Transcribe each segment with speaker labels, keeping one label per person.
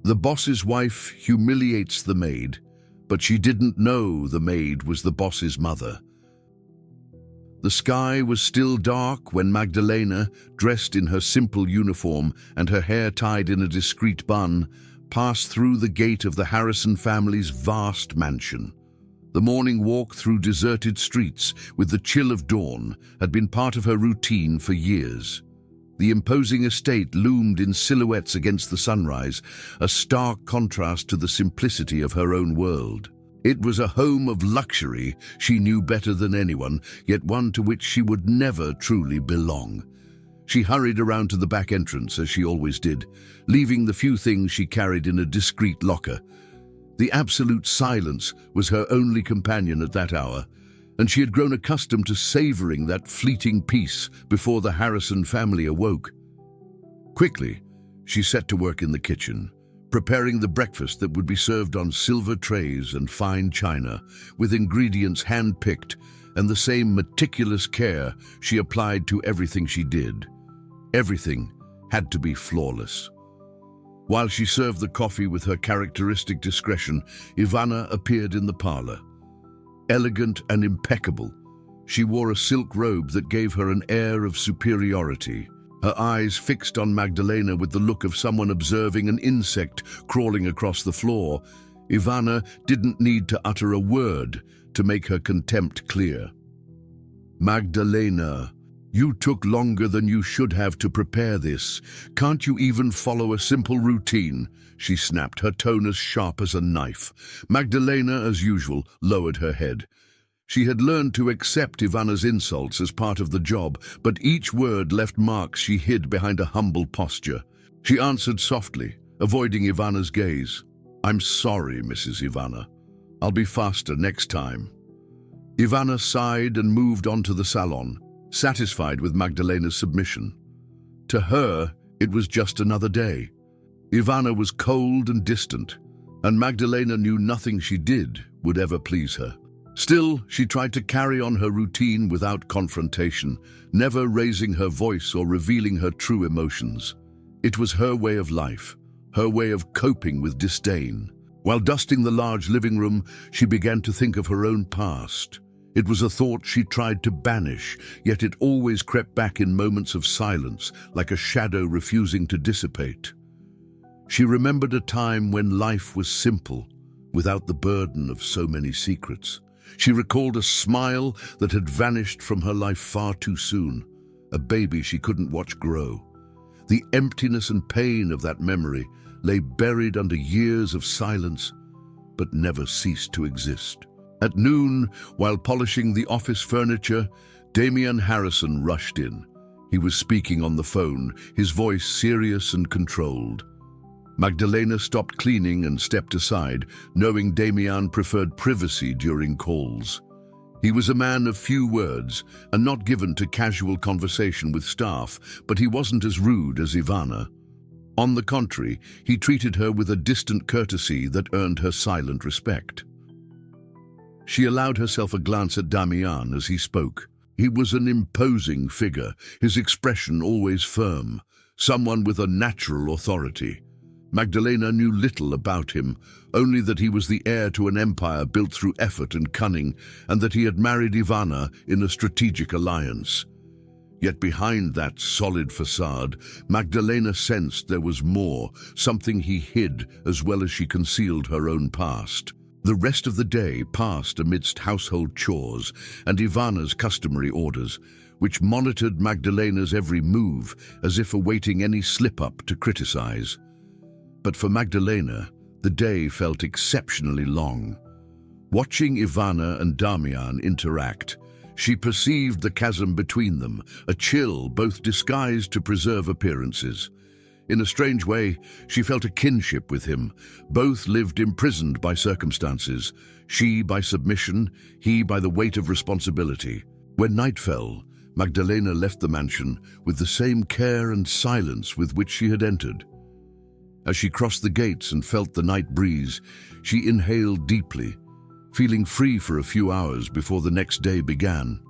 Speaker 1: The boss's wife humiliates the maid, but she didn't know the maid was the boss's mother. The sky was still dark when Magdalena, dressed in her simple uniform and her hair tied in a discreet bun, passed through the gate of the Harrison family's vast mansion. The morning walk through deserted streets with the chill of dawn had been part of her routine for years. The imposing estate loomed in silhouettes against the sunrise, a stark contrast to the simplicity of her own world. It was a home of luxury she knew better than anyone, yet one to which she would never truly belong. She hurried around to the back entrance, as she always did, leaving the few things she carried in a discreet locker. The absolute silence was her only companion at that hour, and she had grown accustomed to savoring that fleeting peace before the Harrison family awoke. Quickly, she set to work in the kitchen, preparing the breakfast that would be served on silver trays and fine china, with ingredients hand-picked and the same meticulous care she applied to everything she did. Everything had to be flawless. While she served the coffee with her characteristic discretion, Ivana appeared in the parlor. Elegant and impeccable, she wore a silk robe that gave her an air of superiority. Her eyes fixed on Magdalena with the look of someone observing an insect crawling across the floor. Ivana didn't need to utter a word to make her contempt clear. "Magdalena, you took longer than you should have to prepare this. Can't you even follow a simple routine?" she snapped, her tone as sharp as a knife. Magdalena, as usual, lowered her head. She had learned to accept Ivana's insults as part of the job, but each word left marks she hid behind a humble posture. She answered softly, avoiding Ivana's gaze. "I'm sorry, Mrs. Ivana. I'll be faster next time." Ivana sighed and moved on to the salon, satisfied with Magdalena's submission. To her, it was just another day. Ivana was cold and distant, and Magdalena knew nothing she did would ever please her. Still, she tried to carry on her routine without confrontation, never raising her voice or revealing her true emotions. It was her way of life, her way of coping with disdain. While dusting the large living room, she began to think of her own past. It was a thought she tried to banish, yet it always crept back in moments of silence, like a shadow refusing to dissipate. She remembered a time when life was simple, without the burden of so many secrets. She recalled a smile that had vanished from her life far too soon, a baby she couldn't watch grow. The emptiness and pain of that memory lay buried under years of silence, but never ceased to exist. At noon, while polishing the office furniture, Damian Harrison rushed in. He was speaking on the phone, his voice serious and controlled. Magdalena stopped cleaning and stepped aside, knowing Damian preferred privacy during calls. He was a man of few words and not given to casual conversation with staff, but he wasn't as rude as Ivana. On the contrary, he treated her with a distant courtesy that earned her silent respect. She allowed herself a glance at Damian as he spoke. He was an imposing figure, his expression always firm, someone with a natural authority. Magdalena knew little about him, only that he was the heir to an empire built through effort and cunning, and that he had married Ivana in a strategic alliance. Yet behind that solid facade, Magdalena sensed there was more, something he hid as well as she concealed her own past. The rest of the day passed amidst household chores and Ivana's customary orders, which monitored Magdalena's every move as if awaiting any slip-up to criticize. But for Magdalena, the day felt exceptionally long. Watching Ivana and Damian interact, she perceived the chasm between them, a chill both disguised to preserve appearances. In a strange way, she felt a kinship with him. Both lived imprisoned by circumstances, she by submission, he by the weight of responsibility. When night fell, Magdalena left the mansion with the same care and silence with which she had entered. As she crossed the gates and felt the night breeze, she inhaled deeply, feeling free for a few hours before the next day began.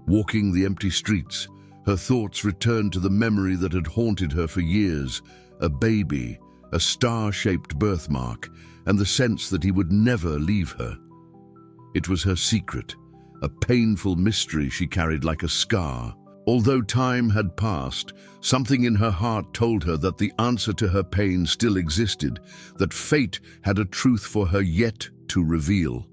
Speaker 1: Walking the empty streets, her thoughts returned to the memory that had haunted her for years, a baby, a star-shaped birthmark, and the sense that he would never leave her. It was her secret, a painful mystery she carried like a scar. Although time had passed, something in her heart told her that the answer to her pain still existed, that fate had a truth for her yet to reveal.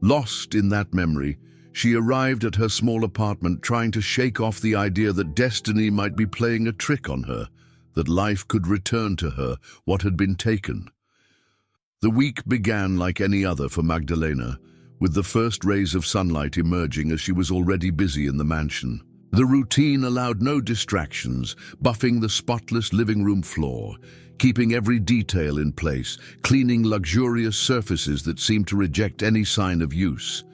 Speaker 1: Lost in that memory, she arrived at her small apartment trying to shake off the idea that destiny might be playing a trick on her, that life could return to her what had been taken. The week began like any other for Magdalena, with the first rays of sunlight emerging as she was already busy in the mansion. The routine allowed no distractions, buffing the spotless living room floor, keeping every detail in place, cleaning luxurious surfaces that seemed to reject any sign of use.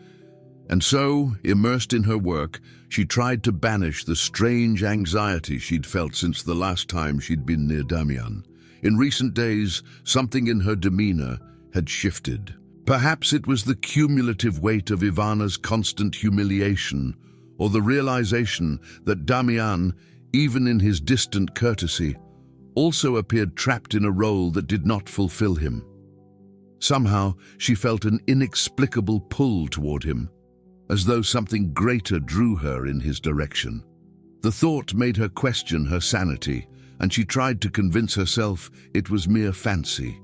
Speaker 1: And so, immersed in her work, she tried to banish the strange anxiety she'd felt since the last time she'd been near Damian. In recent days, something in her demeanor had shifted. Perhaps it was the cumulative weight of Ivana's constant humiliation, or the realization that Damian, even in his distant courtesy, also appeared trapped in a role that did not fulfill him. Somehow, she felt an inexplicable pull toward him, as though something greater drew her in his direction. The thought made her question her sanity, and she tried to convince herself it was mere fancy.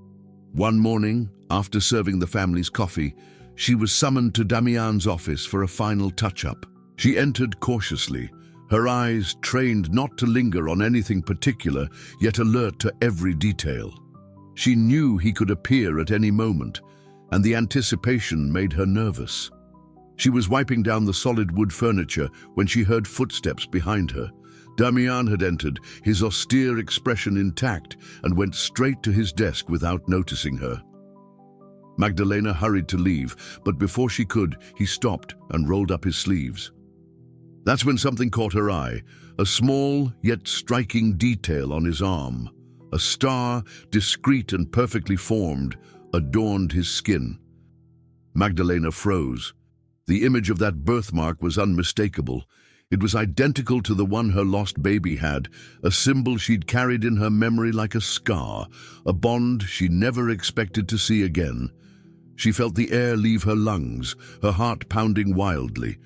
Speaker 1: One morning, after serving the family's coffee, she was summoned to Damian's office for a final touch-up. She entered cautiously, her eyes trained not to linger on anything particular, yet alert to every detail. She knew he could appear at any moment, and the anticipation made her nervous. She was wiping down the solid wood furniture when she heard footsteps behind her. Damian had entered, his austere expression intact, and went straight to his desk without noticing her. Magdalena hurried to leave, but before she could, he stopped and rolled up his sleeves. That's when something caught her eye, a small yet striking detail on his arm. A star, discreet and perfectly formed, adorned his skin. Magdalena froze. The image of that birthmark was unmistakable. It was identical to the one her lost baby had, a symbol she'd carried in her memory like a scar, a bond she never expected to see again. She felt the air leave her lungs, her heart pounding wildly.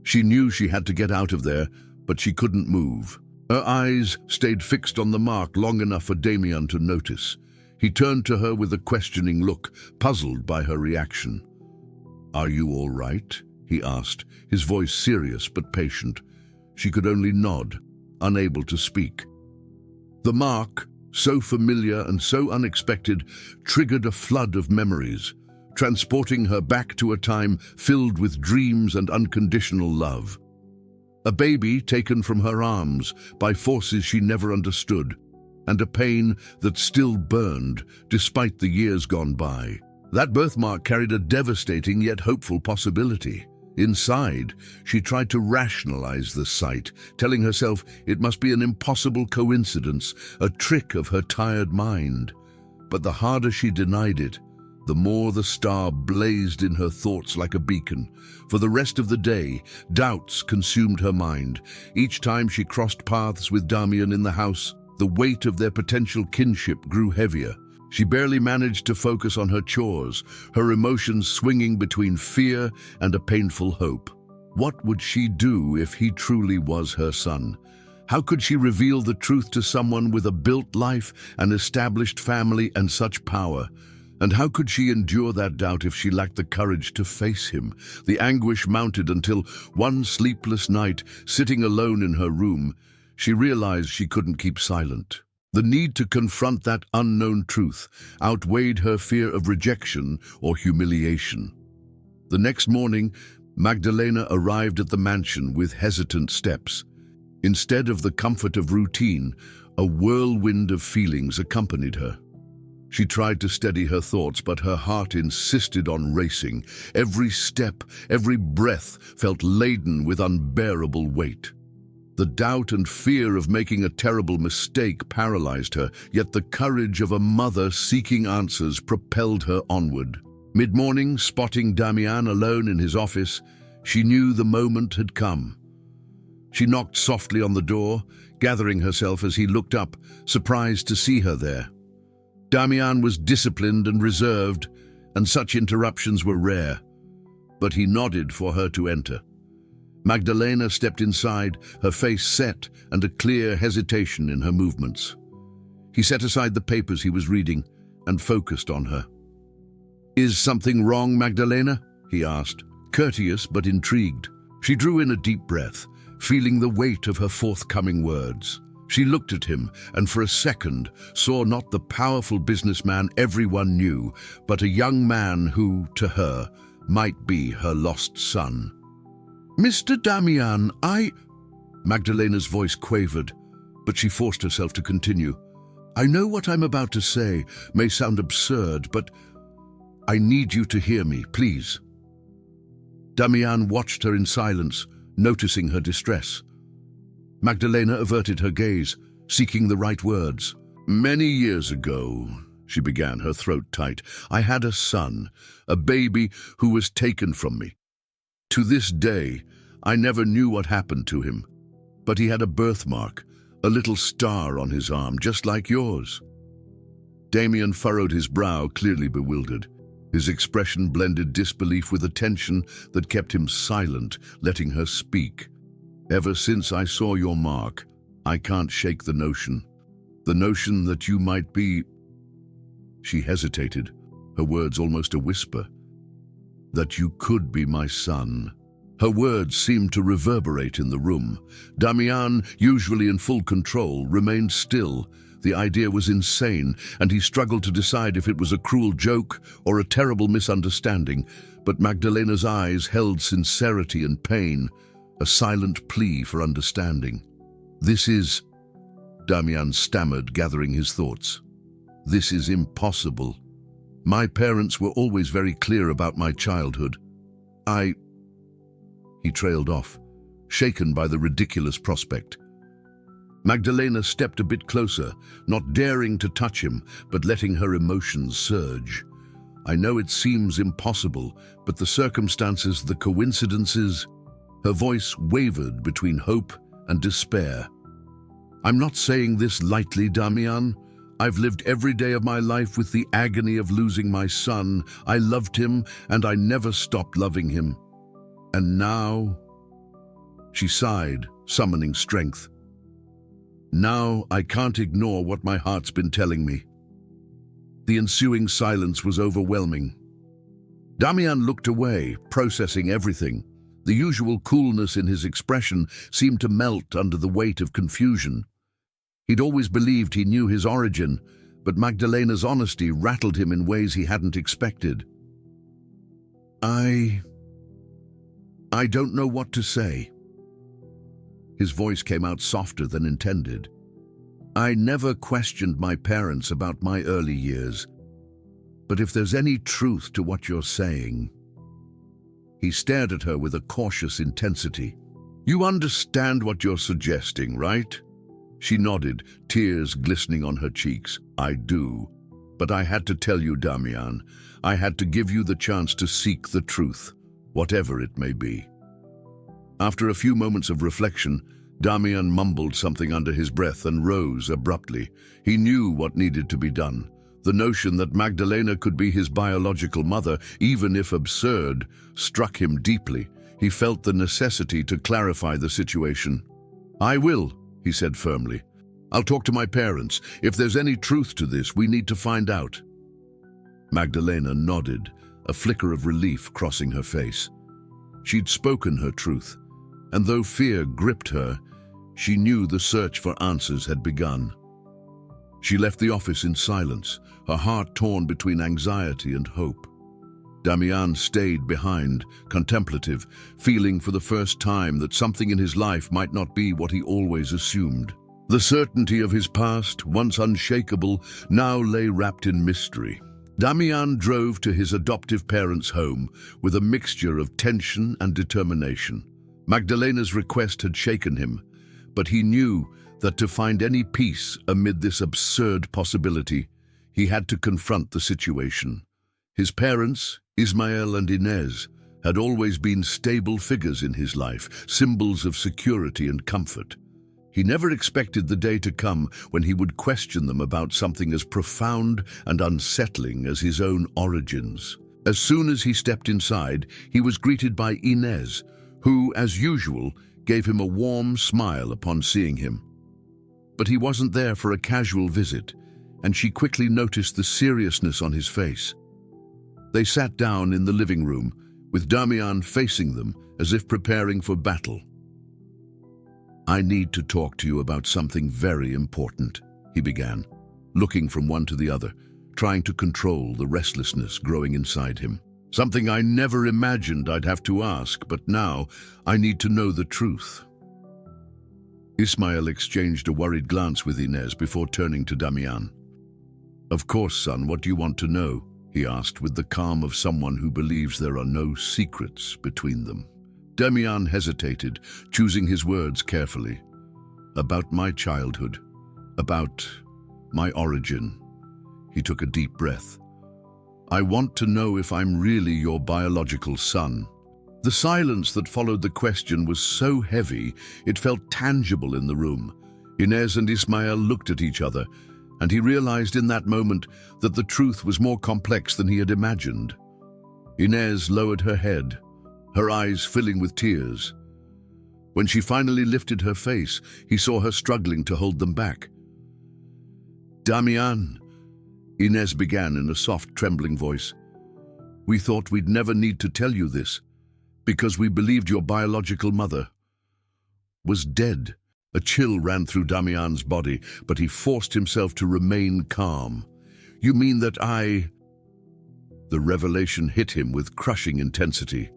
Speaker 1: She knew she had to get out of there, but she couldn't move. Her eyes stayed fixed on the mark long enough for Damian to notice. He turned to her with a questioning look, puzzled by her reaction. "Are you all right?" he asked, his voice serious but patient. She could only nod, unable to speak. The mark, so familiar and so unexpected, triggered a flood of memories, transporting her back to a time filled with dreams and unconditional love. A baby taken from her arms by forces she never understood, and a pain that still burned despite the years gone by. That birthmark carried a devastating yet hopeful possibility. Inside, she tried to rationalize the sight, telling herself it must be an impossible coincidence, a trick of her tired mind. But the harder she denied it, the more the star blazed in her thoughts like a beacon. For the rest of the day, doubts consumed her mind. Each time she crossed paths with Damian in the house, the weight of their potential kinship grew heavier. She barely managed to focus on her chores, her emotions swinging between fear and a painful hope. What would she do if he truly was her son? How could she reveal the truth to someone with a built life, an established family, and such power? And how could she endure that doubt if she lacked the courage to face him? The anguish mounted until one sleepless night, sitting alone in her room, she realized she couldn't keep silent. The need to confront that unknown truth outweighed her fear of rejection or humiliation. The next morning, Magdalena arrived at the mansion with hesitant steps. Instead of the comfort of routine, a whirlwind of feelings accompanied her. She tried to steady her thoughts, but her heart insisted on racing. Every step, every breath felt laden with unbearable weight. The doubt and fear of making a terrible mistake paralyzed her, yet the courage of a mother seeking answers propelled her onward. Mid-morning, spotting Damian alone in his office, she knew the moment had come. She knocked softly on the door, gathering herself as he looked up, surprised to see her there. Damian was disciplined and reserved, and such interruptions were rare, but he nodded for her to enter. Magdalena stepped inside, her face set and a clear hesitation in her movements. He set aside the papers he was reading and focused on her. "Is something wrong, Magdalena?" he asked, courteous but intrigued. She drew in a deep breath, feeling the weight of her forthcoming words. She looked at him and for a second saw not the powerful businessman everyone knew, but a young man who, to her, might be her lost son. "Mr. Damian, Magdalena's voice quavered, but she forced herself to continue. "I know what I'm about to say may sound absurd, but I need you to hear me, please." Damian watched her in silence, noticing her distress. Magdalena averted her gaze, seeking the right words. "Many years ago," she began, her throat tight, "I had a son, a baby who was taken from me. To this day, I never knew what happened to him, but he had a birthmark, a little star on his arm, just like yours." Damian furrowed his brow, clearly bewildered. His expression blended disbelief with a tension that kept him silent, letting her speak. "Ever since I saw your mark, I can't shake the notion that you might be—" She hesitated, her words almost a whisper. "That you could be my son." Her words seemed to reverberate in the room. Damian, usually in full control, remained still. The idea was insane, and he struggled to decide if it was a cruel joke or a terrible misunderstanding. But Magdalena's eyes held sincerity and pain, a silent plea for understanding. "This is—" Damian stammered, gathering his thoughts. "This is impossible. My parents were always very clear about my childhood. He trailed off, shaken by the ridiculous prospect. Magdalena stepped a bit closer, not daring to touch him, but letting her emotions surge. "I know it seems impossible, but the circumstances, the coincidences—" Her voice wavered between hope and despair. "I'm not saying this lightly, Damian. I've lived every day of my life with the agony of losing my son. I loved him, and I never stopped loving him. And now—" She sighed, summoning strength. "Now I can't ignore what my heart's been telling me." The ensuing silence was overwhelming. Damian looked away, processing everything. The usual coolness in his expression seemed to melt under the weight of confusion. He'd always believed he knew his origin, but Magdalena's honesty rattled him in ways he hadn't expected. I don't know what to say." His voice came out softer than intended. "I never questioned my parents about my early years, but if there's any truth to what you're saying—" He stared at her with a cautious intensity. "You understand what you're suggesting, right?" She nodded, tears glistening on her cheeks. "I do. But I had to tell you, Damian. I had to give you the chance to seek the truth, whatever it may be." After a few moments of reflection, Damian mumbled something under his breath and rose abruptly. He knew what needed to be done. The notion that Magdalena could be his biological mother, even if absurd, struck him deeply. He felt the necessity to clarify the situation. "I will," he said firmly. "I'll talk to my parents. If there's any truth to this, we need to find out." Magdalena nodded, a flicker of relief crossing her face. She'd spoken her truth, and though fear gripped her, she knew the search for answers had begun. She left the office in silence, her heart torn between anxiety and hope. Damian stayed behind, contemplative, feeling for the first time that something in his life might not be what he always assumed. The certainty of his past, once unshakable, now lay wrapped in mystery. Damian drove to his adoptive parents' home with a mixture of tension and determination. Magdalena's request had shaken him, but he knew that to find any peace amid this absurd possibility, he had to confront the situation. His parents, Ismael and Inez, had always been stable figures in his life, symbols of security and comfort. He never expected the day to come when he would question them about something as profound and unsettling as his own origins. As soon as he stepped inside, he was greeted by Inez, who, as usual, gave him a warm smile upon seeing him. But he wasn't there for a casual visit, and she quickly noticed the seriousness on his face. They sat down in the living room, with Damian facing them as if preparing for battle. "I need to talk to you about something very important," he began, looking from one to the other, trying to control the restlessness growing inside him. "Something I never imagined I'd have to ask, but now I need to know the truth." Ismail exchanged a worried glance with Inez before turning to Damian. "Of course, son, what do you want to know?" he asked with the calm of someone who believes there are no secrets between them. Damian hesitated, choosing his words carefully. "About my childhood, about my origin." He took a deep breath. "I want to know if I'm really your biological son." The silence that followed the question was so heavy, it felt tangible in the room. Inez and Ismail looked at each other, and he realized in that moment that the truth was more complex than he had imagined. Inez lowered her head, her eyes filling with tears. When she finally lifted her face, he saw her struggling to hold them back. "Damian," Inez began in a soft, trembling voice, "we thought we'd never need to tell you this, because we believed your biological mother was dead." A chill ran through Damian's body, but he forced himself to remain calm. "You mean that I—" The revelation hit him with crushing intensity.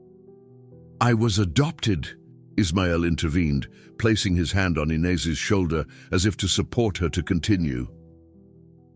Speaker 1: "I was adopted," Ismail intervened, placing his hand on Inez's shoulder as if to support her to continue.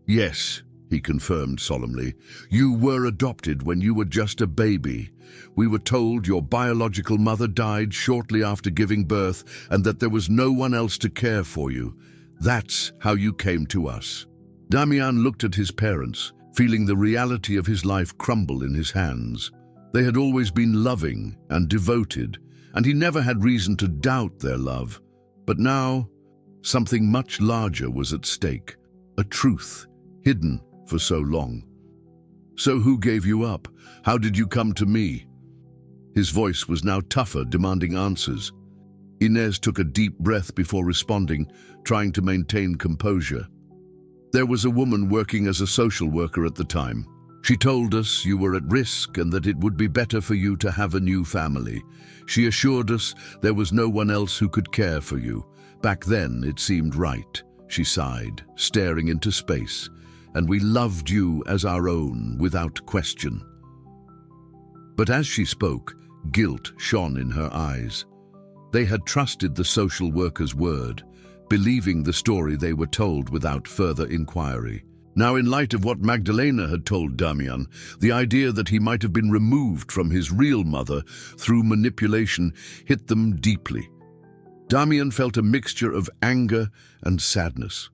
Speaker 1: "Yes," he confirmed solemnly, "you were adopted when you were just a baby. We were told your biological mother died shortly after giving birth and that there was no one else to care for you. That's how you came to us." Damian looked at his parents, feeling the reality of his life crumble in his hands. They had always been loving and devoted, and he never had reason to doubt their love. But now, something much larger was at stake, a truth hidden for so long. "So who gave you up? How did you come to me?" His voice was now tougher, demanding answers. Inez took a deep breath before responding, trying to maintain composure. "There was a woman working as a social worker at the time. She told us you were at risk and that it would be better for you to have a new family. She assured us there was no one else who could care for you. Back then, it seemed right." She sighed, staring into space. "And we loved you as our own, without question." But as she spoke, guilt shone in her eyes. They had trusted the social worker's word, believing the story they were told without further inquiry. Now, in light of what Magdalena had told Damian, the idea that he might have been removed from his real mother through manipulation hit them deeply. Damian felt a mixture of anger and sadness.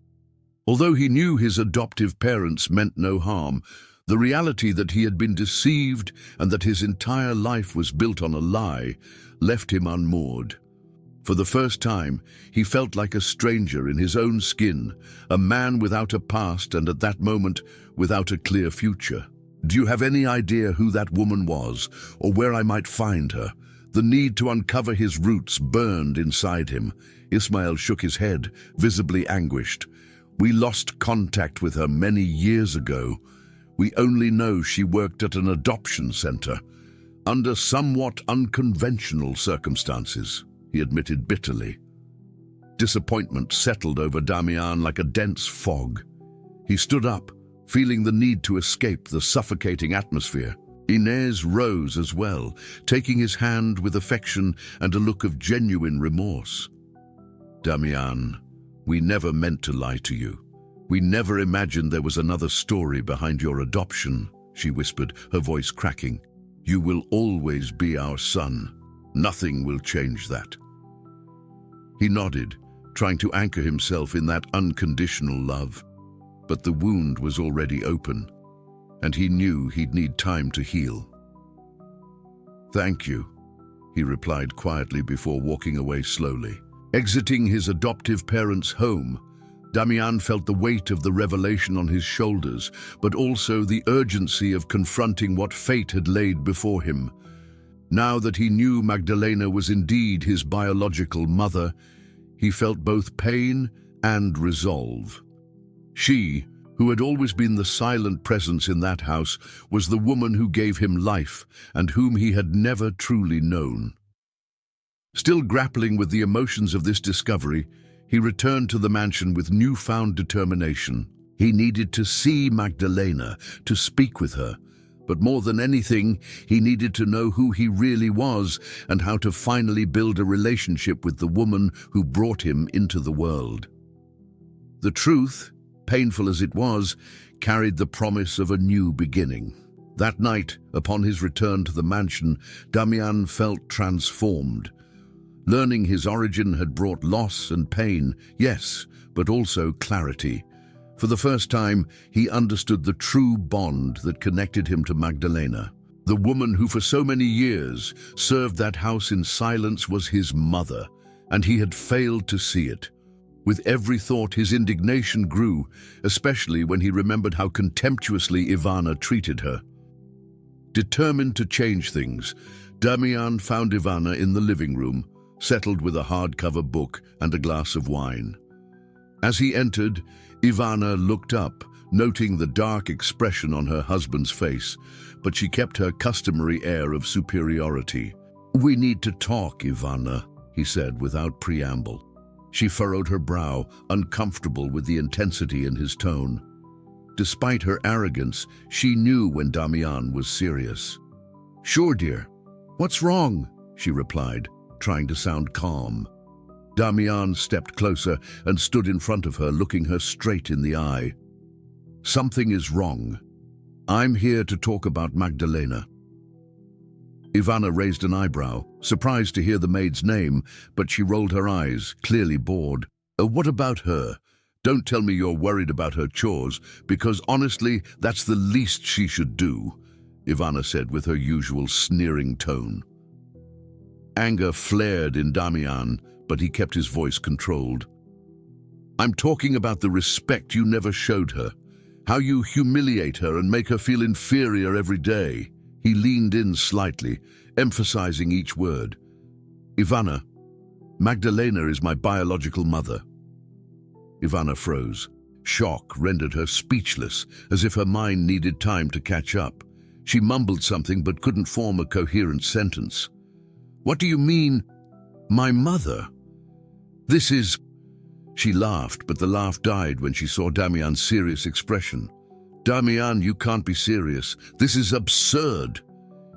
Speaker 1: Although he knew his adoptive parents meant no harm, the reality that he had been deceived and that his entire life was built on a lie left him unmoored. For the first time, he felt like a stranger in his own skin, a man without a past and at that moment, without a clear future. "Do you have any idea who that woman was, or where I might find her?" The need to uncover his roots burned inside him. Ismail shook his head, visibly anguished. "We lost contact with her many years ago. We only know she worked at an adoption center, under somewhat unconventional circumstances," he admitted bitterly. Disappointment settled over Damian like a dense fog. He stood up, feeling the need to escape the suffocating atmosphere. Inez rose as well, taking his hand with affection and a look of genuine remorse. "Damian, we never meant to lie to you. We never imagined there was another story behind your adoption," she whispered, her voice cracking. "You will always be our son. Nothing will change that." He nodded, trying to anchor himself in that unconditional love. But the wound was already open, and he knew he'd need time to heal. "Thank you," he replied quietly before walking away slowly. Exiting his adoptive parents' home, Damian felt the weight of the revelation on his shoulders, but also the urgency of confronting what fate had laid before him. Now that he knew Magdalena was indeed his biological mother, he felt both pain and resolve. She, who had always been the silent presence in that house, was the woman who gave him life and whom he had never truly known. Still grappling with the emotions of this discovery, he returned to the mansion with newfound determination. He needed to see Magdalena, to speak with her, but more than anything, he needed to know who he really was and how to finally build a relationship with the woman who brought him into the world. The truth, painful as it was, carried the promise of a new beginning. That night, upon his return to the mansion, Damian felt transformed. Learning his origin had brought loss and pain, yes, but also clarity. For the first time, he understood the true bond that connected him to Magdalena. The woman who for so many years served that house in silence was his mother, and he had failed to see it. With every thought, his indignation grew, especially when he remembered how contemptuously Ivana treated her. Determined to change things, Damian found Ivana in the living room, settled with a hardcover book and a glass of wine. As he entered, Ivana looked up, noting the dark expression on her husband's face, but she kept her customary air of superiority. "We need to talk, Ivana," he said without preamble. She furrowed her brow, uncomfortable with the intensity in his tone. Despite her arrogance, she knew when Damian was serious. "Sure, dear. What's wrong?" she replied, trying to sound calm. Damian stepped closer and stood in front of her, looking her straight in the eye. "Something is wrong. I'm here to talk about Magdalena." Ivana raised an eyebrow, surprised to hear the maid's name, but she rolled her eyes, clearly bored. What about her? Don't tell me you're worried about her chores, because honestly, that's the least she should do," Ivana said with her usual sneering tone. Anger flared in Damian, but he kept his voice controlled. "I'm talking about the respect you never showed her, how you humiliate her and make her feel inferior every day." He leaned in slightly, emphasizing each word. "Ivana, Magdalena is my biological mother." Ivana froze. Shock rendered her speechless, as if her mind needed time to catch up. She mumbled something but couldn't form a coherent sentence. "What do you mean, my mother? This is—" She laughed, but the laugh died when she saw Damian's serious expression. "Damian, you can't be serious. This is absurd."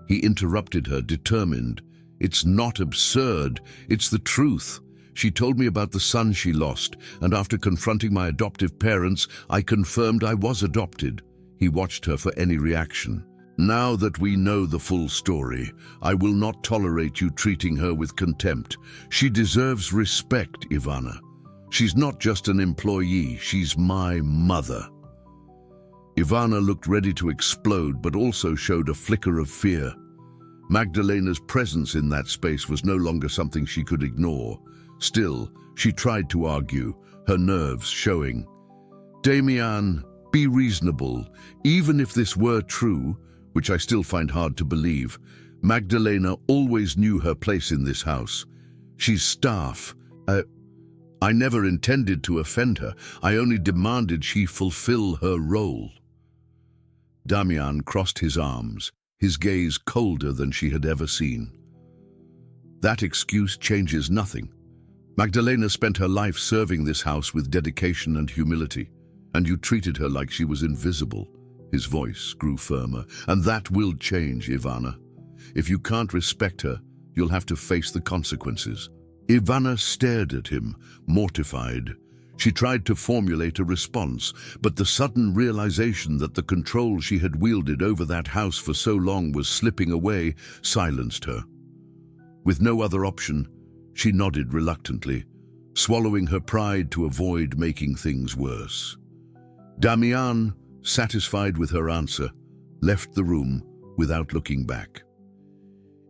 Speaker 1: He interrupted her, determined. "It's not absurd. It's the truth. She told me about the son she lost, and after confronting my adoptive parents, I confirmed I was adopted." He watched her for any reaction. "Now that we know the full story, I will not tolerate you treating her with contempt. She deserves respect, Ivana. She's not just an employee, she's my mother." Ivana looked ready to explode, but also showed a flicker of fear. Magdalena's presence in that space was no longer something she could ignore. Still, she tried to argue, her nerves showing. "Damian, be reasonable. Even if this were true, which I still find hard to believe, Magdalena always knew her place in this house. She's staff. I never intended to offend her. I only demanded she fulfill her role." Damian crossed his arms, his gaze colder than she had ever seen. "That excuse changes nothing. Magdalena spent her life serving this house with dedication and humility, and you treated her like she was invisible." His voice grew firmer. "And that will change, Ivana. If you can't respect her, you'll have to face the consequences." Ivana stared at him, mortified. She tried to formulate a response, but the sudden realization that the control she had wielded over that house for so long was slipping away silenced her. With no other option, she nodded reluctantly, swallowing her pride to avoid making things worse. Damian, satisfied with her answer, left the room without looking back.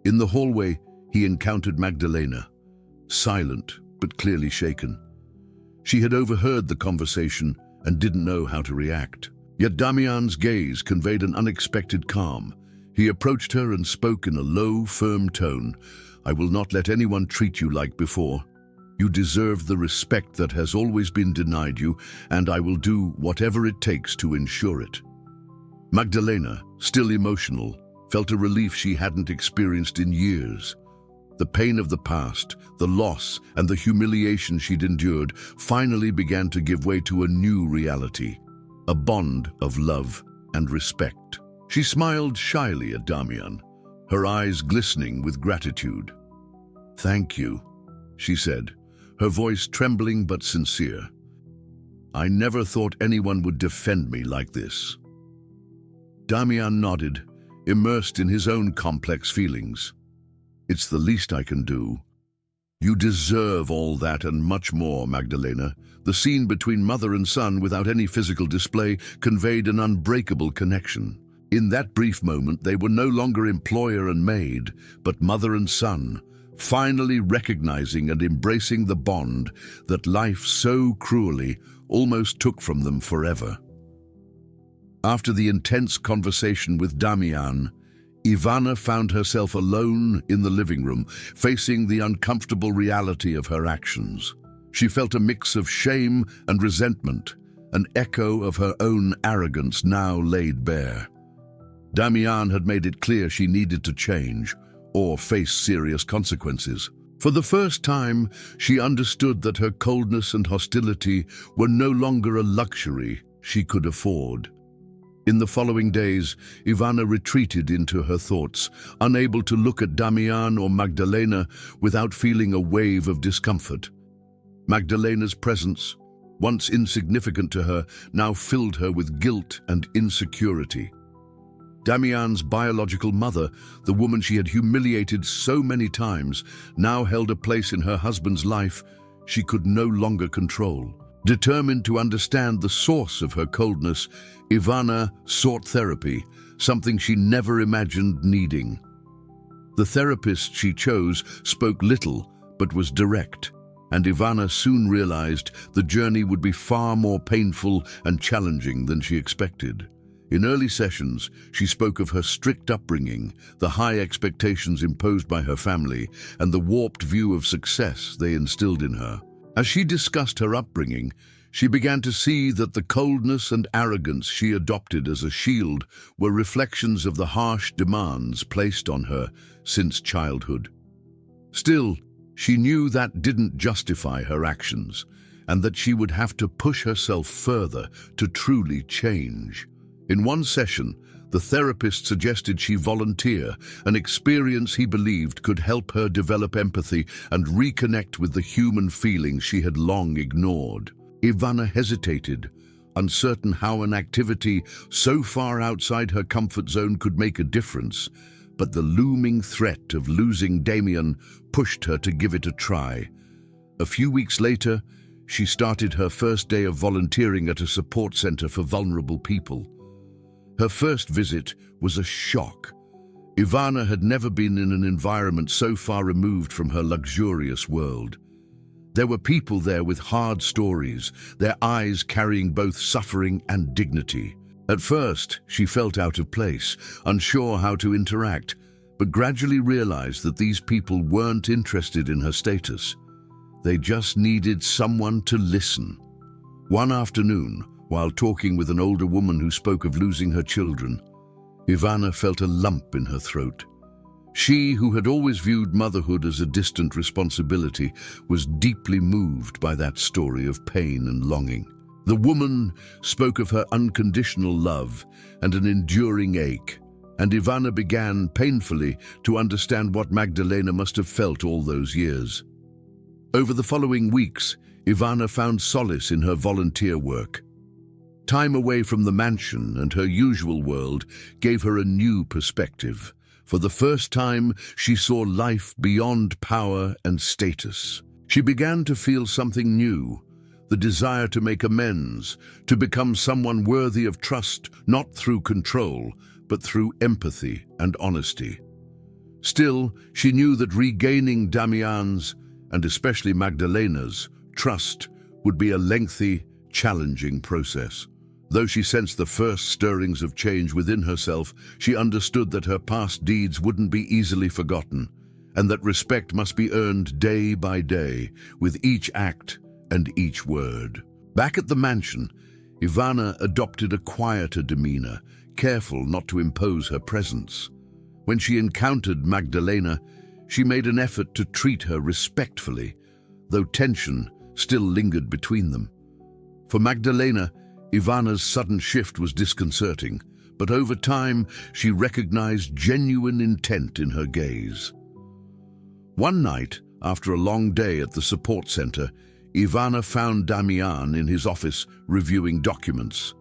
Speaker 1: In the hallway, he encountered Magdalena, silent but clearly shaken. She had overheard the conversation and didn't know how to react. Yet Damian's gaze conveyed an unexpected calm. He approached her and spoke in a low, firm tone. "I will not let anyone treat you like before. You deserve the respect that has always been denied you, and I will do whatever it takes to ensure it." Magdalena, still emotional, felt a relief she hadn't experienced in years. The pain of the past, the loss, and the humiliation she'd endured finally began to give way to a new reality, a bond of love and respect. She smiled shyly at Damian, her eyes glistening with gratitude. "Thank you," she said, her voice trembling but sincere. "I never thought anyone would defend me like this." Damian nodded, immersed in his own complex feelings. "It's the least I can do." "You deserve all that and much more, Magdalena." The scene between mother and son, without any physical display, conveyed an unbreakable connection. In that brief moment, they were no longer employer and maid, but mother and son, finally recognizing and embracing the bond that life so cruelly almost took from them forever. After the intense conversation with Damian, Ivana found herself alone in the living room, facing the uncomfortable reality of her actions. She felt a mix of shame and resentment, an echo of her own arrogance now laid bare. Damian had made it clear she needed to change or face serious consequences. For the first time, she understood that her coldness and hostility were no longer a luxury she could afford. In the following days, Ivana retreated into her thoughts, unable to look at Damian or Magdalena without feeling a wave of discomfort. Magdalena's presence, once insignificant to her, now filled her with guilt and insecurity. Damian's biological mother, the woman she had humiliated so many times, now held a place in her husband's life she could no longer control. Determined to understand the source of her coldness, Ivana sought therapy, something she never imagined needing. The therapist she chose spoke little but was direct, and Ivana soon realized the journey would be far more painful and challenging than she expected. In early sessions, she spoke of her strict upbringing, the high expectations imposed by her family, and the warped view of success they instilled in her. As she discussed her upbringing, she began to see that the coldness and arrogance she adopted as a shield were reflections of the harsh demands placed on her since childhood. Still, she knew that didn't justify her actions, and that she would have to push herself further to truly change. In one session, the therapist suggested she volunteer, an experience he believed could help her develop empathy and reconnect with the human feelings she had long ignored. Ivana hesitated, uncertain how an activity so far outside her comfort zone could make a difference, but the looming threat of losing Damian pushed her to give it a try. A few weeks later, she started her first day of volunteering at a support center for vulnerable people. Her first visit was a shock. Ivana had never been in an environment so far removed from her luxurious world. There were people there with hard stories, their eyes carrying both suffering and dignity. At first, she felt out of place, unsure how to interact, but gradually realized that these people weren't interested in her status. They just needed someone to listen. One afternoon, while talking with an older woman who spoke of losing her children, Ivana felt a lump in her throat. She, who had always viewed motherhood as a distant responsibility, was deeply moved by that story of pain and longing. The woman spoke of her unconditional love and an enduring ache, and Ivana began, painfully, to understand what Magdalena must have felt all those years. Over the following weeks, Ivana found solace in her volunteer work. Time away from the mansion and her usual world gave her a new perspective. For the first time, she saw life beyond power and status. She began to feel something new, the desire to make amends, to become someone worthy of trust, not through control, but through empathy and honesty. Still, she knew that regaining Damian's and especially Magdalena's, trust would be a lengthy, challenging process. Though she sensed the first stirrings of change within herself, she understood that her past deeds wouldn't be easily forgotten, and that respect must be earned day by day, with each act and each word. Back at the mansion, Ivana adopted a quieter demeanor, careful not to impose her presence. When she encountered Magdalena, she made an effort to treat her respectfully, though tension still lingered between them. For Magdalena, Ivana's sudden shift was disconcerting, but over time she recognized genuine intent in her gaze. One night, after a long day at the support center, Ivana found Damian in his office reviewing documents.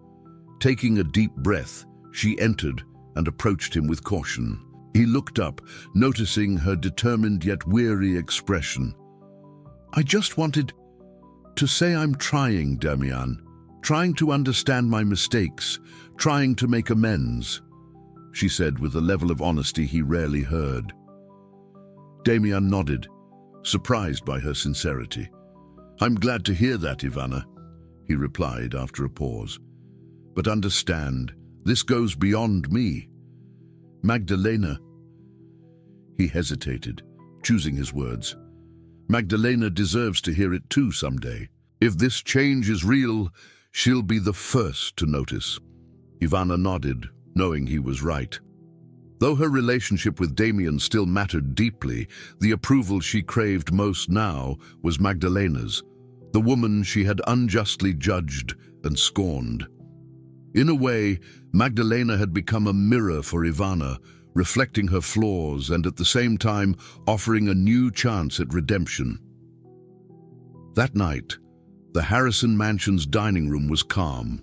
Speaker 1: Taking a deep breath, she entered and approached him with caution. He looked up, noticing her determined yet weary expression. "I just wanted to say I'm trying, Damian. Trying to understand my mistakes, trying to make amends," she said with a level of honesty he rarely heard. Damian nodded, surprised by her sincerity. "I'm glad to hear that, Ivana," he replied after a pause. "But understand, this goes beyond me. Magdalena..." He hesitated, choosing his words. "Magdalena deserves to hear it too someday. If this change is real, she'll be the first to notice." Ivana nodded, knowing he was right. Though her relationship with Damian still mattered deeply, the approval she craved most now was Magdalena's, the woman she had unjustly judged and scorned. In a way, Magdalena had become a mirror for Ivana, reflecting her flaws and at the same time offering a new chance at redemption. That night, the Harrison Mansion's dining room was calm.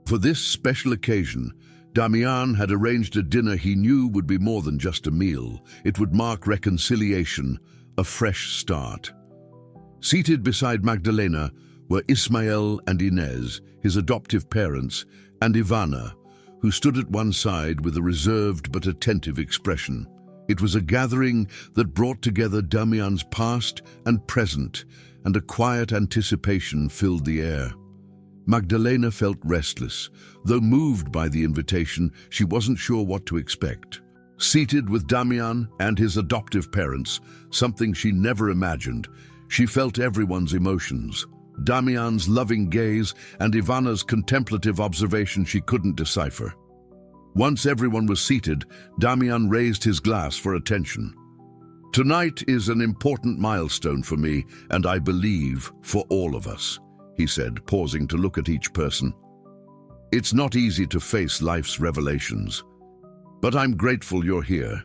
Speaker 1: For this special occasion, Damian had arranged a dinner he knew would be more than just a meal. It would mark reconciliation, a fresh start. Seated beside Magdalena were Ismael and Inez, his adoptive parents, and Ivana, who stood at one side with a reserved but attentive expression. It was a gathering that brought together Damian's past and present, and a quiet anticipation filled the air. Magdalena felt restless. Though moved by the invitation, she wasn't sure what to expect. Seated with Damian and his adoptive parents, something she never imagined, she felt everyone's emotions. Damian's loving gaze and Ivana's contemplative observation she couldn't decipher. Once everyone was seated, Damian raised his glass for attention. "Tonight is an important milestone for me, and I believe for all of us," he said, pausing to look at each person. "It's not easy to face life's revelations, but I'm grateful you're here.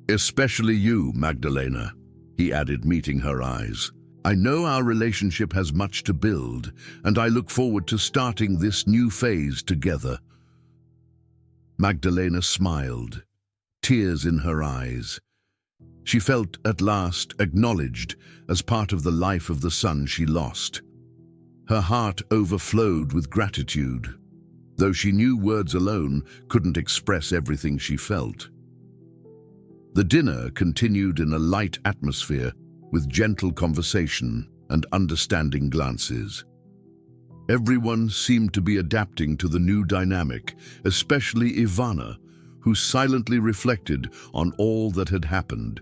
Speaker 1: Especially you, Magdalena," he added, meeting her eyes. "I know our relationship has much to build, and I look forward to starting this new phase together." Magdalena smiled, tears in her eyes. She felt at last acknowledged as part of the life of the son she lost. Her heart overflowed with gratitude, though she knew words alone couldn't express everything she felt. The dinner continued in a light atmosphere, with gentle conversation and understanding glances. Everyone seemed to be adapting to the new dynamic, especially Ivana, who silently reflected on all that had happened.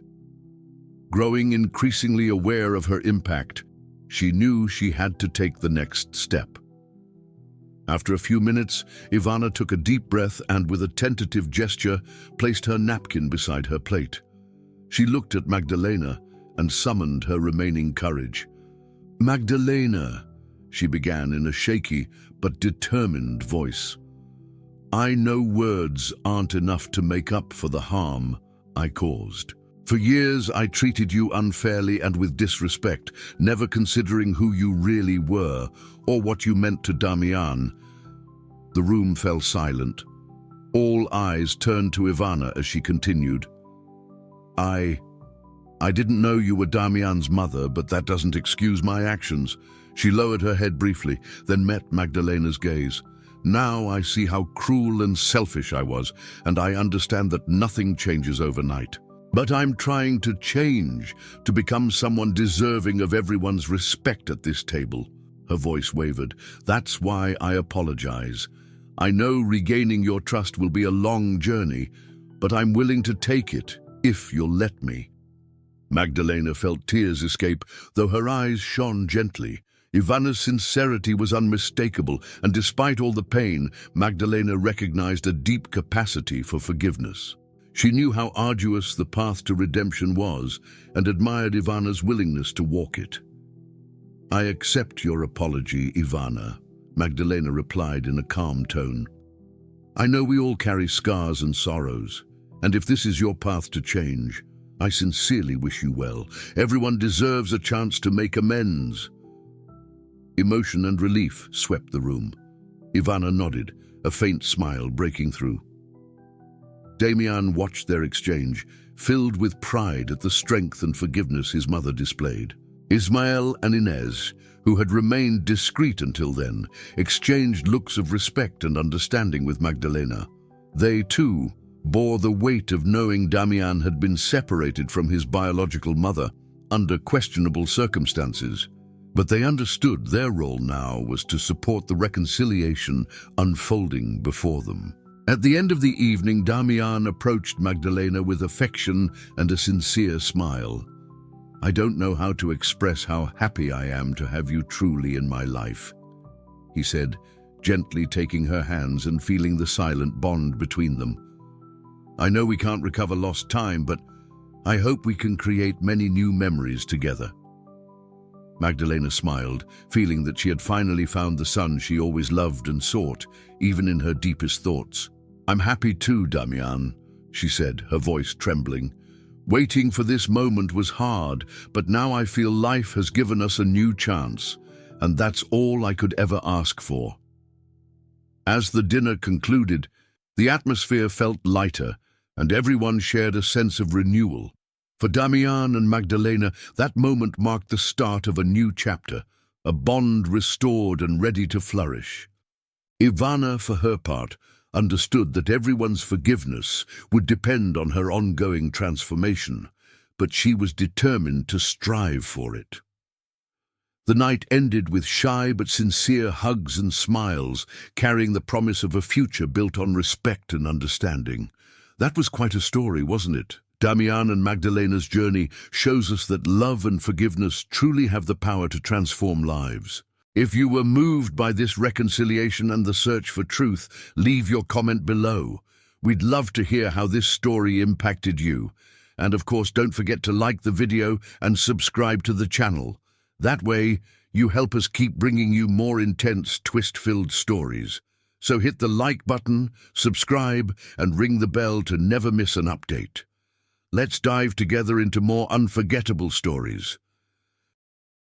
Speaker 1: Growing increasingly aware of her impact, she knew she had to take the next step. After a few minutes, Ivana took a deep breath and, with a tentative gesture, placed her napkin beside her plate. She looked at Magdalena and summoned her remaining courage. "Magdalena," she began in a shaky but determined voice, "I know words aren't enough to make up for the harm I caused. For years I treated you unfairly and with disrespect, never considering who you really were or what you meant to Damian." The room fell silent. All eyes turned to Ivana as she continued. I didn't know you were Damian's mother, but that doesn't excuse my actions." She lowered her head briefly, then met Magdalena's gaze. "Now I see how cruel and selfish I was, and I understand that nothing changes overnight. But I'm trying to change, to become someone deserving of everyone's respect at this table. Her voice wavered. That's why I apologize. I know regaining your trust will be a long journey, but I'm willing to take it, if you'll let me. Magdalena felt tears escape, though her eyes shone gently. Ivana's sincerity was unmistakable, and despite all the pain, Magdalena recognized a deep capacity for forgiveness. She knew how arduous the path to redemption was, and admired Ivana's willingness to walk it. I accept your apology, Ivana, Magdalena replied in a calm tone. I know we all carry scars and sorrows, and if this is your path to change, I sincerely wish you well. Everyone deserves a chance to make amends. Emotion and relief swept the room. Ivana nodded, a faint smile breaking through. Damian watched their exchange, filled with pride at the strength and forgiveness his mother displayed. Ismael and Inez, who had remained discreet until then, exchanged looks of respect and understanding with Magdalena. They, too, bore the weight of knowing Damian had been separated from his biological mother under questionable circumstances. But they understood their role now was to support the reconciliation unfolding before them. At the end of the evening, Damian approached Magdalena with affection and a sincere smile. I don't know how to express how happy I am to have you truly in my life, he said, gently taking her hands and feeling the silent bond between them. I know we can't recover lost time, but I hope we can create many new memories together. Magdalena smiled, feeling that she had finally found the son she always loved and sought, even in her deepest thoughts. I'm happy too, Damian, she said, her voice trembling. Waiting for this moment was hard, but now I feel life has given us a new chance, and that's all I could ever ask for. As the dinner concluded, the atmosphere felt lighter, and everyone shared a sense of renewal. For Damian and Magdalena, that moment marked the start of a new chapter, a bond restored and ready to flourish. Ivana, for her part, understood that everyone's forgiveness would depend on her ongoing transformation, but she was determined to strive for it. The night ended with shy but sincere hugs and smiles, carrying the promise of a future built on respect and understanding. That was quite a story, wasn't it? Damian and Magdalena's journey shows us that love and forgiveness truly have the power to transform lives. If you were moved by this reconciliation and the search for truth, leave your comment below. We'd love to hear how this story impacted you. And of course, don't forget to like the video and subscribe to the channel. That way, you help us keep bringing you more intense, twist-filled stories. So hit the like button, subscribe, and ring the bell to never miss an update. Let's dive together into more unforgettable stories.